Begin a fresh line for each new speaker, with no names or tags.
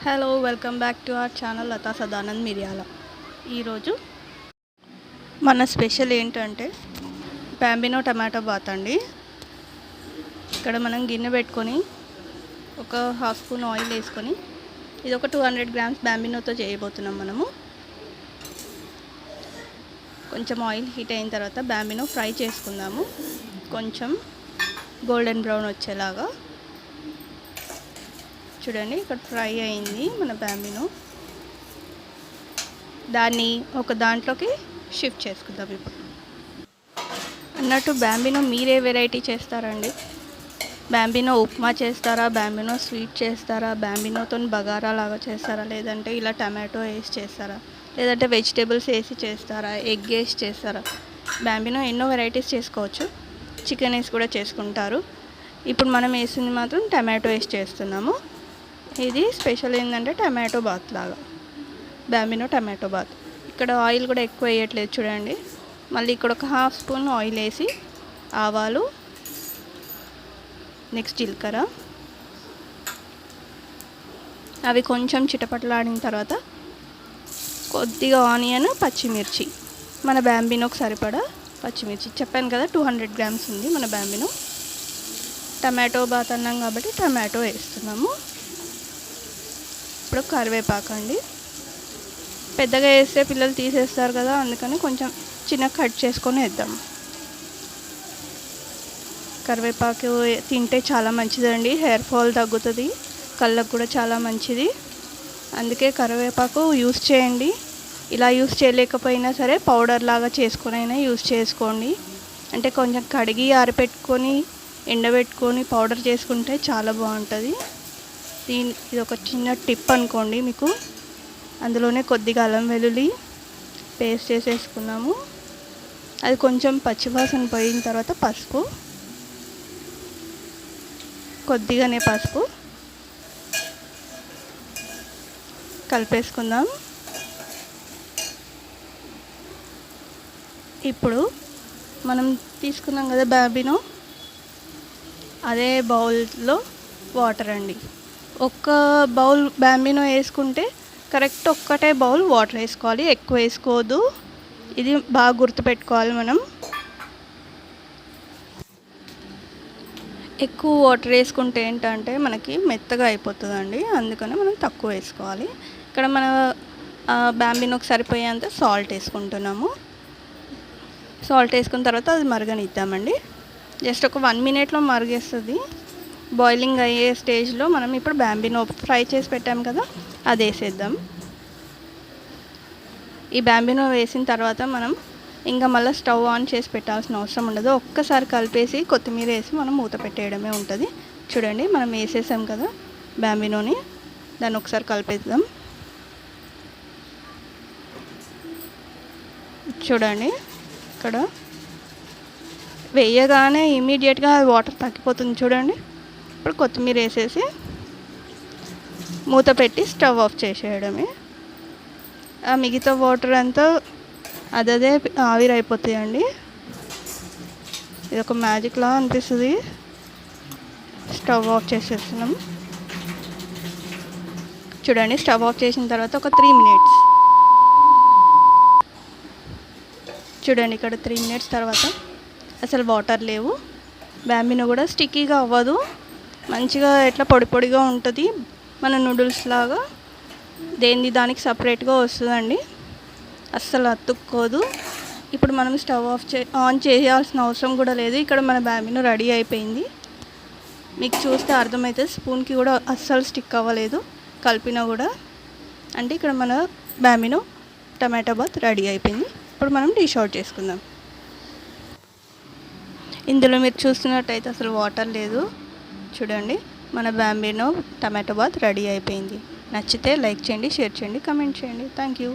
Hello welcome back to our channel Latha Sadanand Miryala. ఈరోజు మన special ఏంటంటే బాంబినో టమాటో బాత్ అండి. ఇక్కడ మనం గిన్నె పెట్టుకొని ఒక హాఫ్ స్పూన్ ఆయిల్ వేసుకొని ఇది ఒక 200 గ్రామ్స్ బాంబినోతో చేయబోతున్నాం. మనము కొంచెం ఆయిల్ హీట్ అయిన తర్వాత బాంబినో ఫ్రై చేసుకుందాము. కొంచెం గోల్డెన్ బ్రౌన్ వచ్చేలాగా. చూడండి, ఇక్కడ ఫ్రై అయింది మన బాంబినో. దాన్ని ఒక దాంట్లోకి షిఫ్ట్ చేసుకుందాం. ఇప్పుడు అన్నట్టు బాంబినో మీరే వెరైటీ చేస్తారండి? బాంబినో ఉప్మా చేస్తారా, బాంబినో స్వీట్ చేస్తారా, బాంబినోతో బగారా లాగా చేస్తారా, లేదంటే ఇలా టమాటో వేసి చేస్తారా, లేదంటే వెజిటేబుల్స్ వేసి చేస్తారా, ఎగ్ వేసి చేస్తారా? బాంబినో ఎన్నో వెరైటీస్ చేసుకోవచ్చు. చికెన్ వేసి కూడా చేసుకుంటారు. ఇప్పుడు మనం వేసింది మాత్రం టమాటో వేసి చేస్తున్నాము. ఇది స్పెషల్ ఏంటంటే టమాటో బాత్ లాగా, బాంబినో టమాటో బాత్. ఇక్కడ ఆయిల్ కూడా ఎక్కువ వేయట్లేదు చూడండి. మళ్ళీ ఇక్కడ ఒక హాఫ్ స్పూన్ ఆయిల్ వేసి ఆవాలు, నెక్స్ట్ జీలకర్ర, అవి కొంచెం చిటపటలాడిన తర్వాత కొద్దిగా ఆనియన్, పచ్చిమిర్చి, మన బాంబినోకి సరిపడా పచ్చిమిర్చి. చెప్పాను కదా 200 గ్రామ్స్ ఉంది మన బాంబినో. టమాటో బాత్ అన్నాం కాబట్టి టమాటో వేస్తున్నాము. ఇప్పుడు కరివేపాకు అండి. పెద్దగా వేస్తే పిల్లలు తీసేస్తారు కదా, అందుకని కొంచెం చిన్నగా కట్ చేసుకొని వేద్దాం. కరివేపాకు తింటే చాలా మంచిదండి. హెయిర్ ఫాల్ తగ్గుతుంది, కళ్ళకు కూడా చాలా మంచిది. అందుకే కరివేపాకు యూస్ చేయండి. ఇలా యూస్ చేయలేకపోయినా సరే పౌడర్ లాగా చేసుకొని అయినా యూస్ చేసుకోండి. అంటే కొంచెం కడిగి ఆరబెట్టుకొని ఎండబెట్టుకొని పౌడర్ చేసుకుంటే చాలా బాగుంటుంది. ఇది ఒక చిన్న టిప్ అనుకోండి మీకు. అందులోనే కొద్దిగా అల్లం వెల్లుల్లి పేస్ట్ చేసేసుకున్నాము. అది కొంచెం పచ్చివాసన పోయిన తర్వాత పసుపు, కొద్దిగానే పసుపు కలిపేసుకుందాం. ఇప్పుడు మనం తీసుకున్నాం కదా బాంబినో, అదే బౌల్లో వాటర్ అండి. ఒక్క బౌల్ బాంబినో వేసుకుంటే కరెక్ట్ ఒక్కటే బౌల్ వాటర్ వేసుకోవాలి, ఎక్కువ వేసుకోవద్దు. ఇది బాగా గుర్తుపెట్టుకోవాలి మనం. ఎక్కువ వాటర్ వేసుకుంటే ఏంటంటే మనకి మెత్తగా అయిపోతుందండి, అందుకని మనం తక్కువ వేసుకోవాలి. ఇక్కడ మన బాంబినోకి సరిపోయేంత సాల్ట్ వేసుకుంటున్నాము. సాల్ట్ వేసుకున్న తర్వాత అది మరగనిద్దామండి. జస్ట్ ఒక 1 మినిట్లో మరిగేస్తుంది. బాయిలింగ్ అయ్యే స్టేజ్లో మనం ఇప్పుడు బాంబినో ఫ్రై చేసి పెట్టాం కదా, అది వేసేద్దాం. ఈ బాంబినో వేసిన తర్వాత మనం ఇంకా మళ్ళీ స్టవ్ ఆన్ చేసి పెట్టాల్సిన అవసరం ఉండదు. ఒక్కసారి కలిపేసి కొత్తిమీర వేసి మనం మూత పెట్టేయడమే ఉంటుంది. చూడండి, మనం వేసేసాం కదా బాంబినోని, దాన్ని ఒకసారి కలిపేద్దాం. చూడండి, ఇక్కడ వేయగానే ఇమీడియట్గా వాటర్ తగ్గిపోతుంది చూడండి. ఇప్పుడు కొత్తిమీర వేసేసి మూత పెట్టి స్టవ్ ఆఫ్ చేసేయడమే. ఆ మిగతా వాటర్ అంతా అదే ఆవిరైపోతాయండి. ఇది ఒక మ్యాజిక్లా అనిపిస్తుంది. స్టవ్ ఆఫ్ చేసేస్తున్నాం. చూడండి, స్టవ్ ఆఫ్ చేసిన తర్వాత ఒక 3 మినిట్స్. చూడండి, ఇక్కడ 3 మినిట్స్ తర్వాత అసలు వాటర్ లేవు. బాంబినో కూడా స్టిక్కీగా అవ్వదు, మంచిగా ఎట్లా పొడి పొడిగా ఉంటుంది. మన నూడిల్స్ లాగా దేనిది దానికి సపరేట్గా వస్తుందండి, అస్సలు అతుక్కోదు. ఇప్పుడు మనం స్టవ్ ఆన్ చేయాల్సిన అవసరం కూడా లేదు. ఇక్కడ మన బాంబినో రెడీ అయిపోయింది. మీకు చూస్తే అర్థమవుతుంది, స్పూన్కి కూడా అస్సలు స్టిక్ అవ్వలేదు కలిపినా కూడా. అంటే ఇక్కడ మన బాంబినో టమాటో బాత్ రెడీ అయిపోయింది. ఇప్పుడు మనం డిష్ అవుట్ చేసుకుందాం. ఇందులో మీరు చూస్తున్నట్టయితే అసలు వాటర్ లేదు. చూడండి, మన బాంబినో టమాటో బాత్ రెడీ అయిపోయింది. నచ్చితే లైక్ చేయండి, షేర్ చేయండి, కామెంట్ చేయండి. Thank you.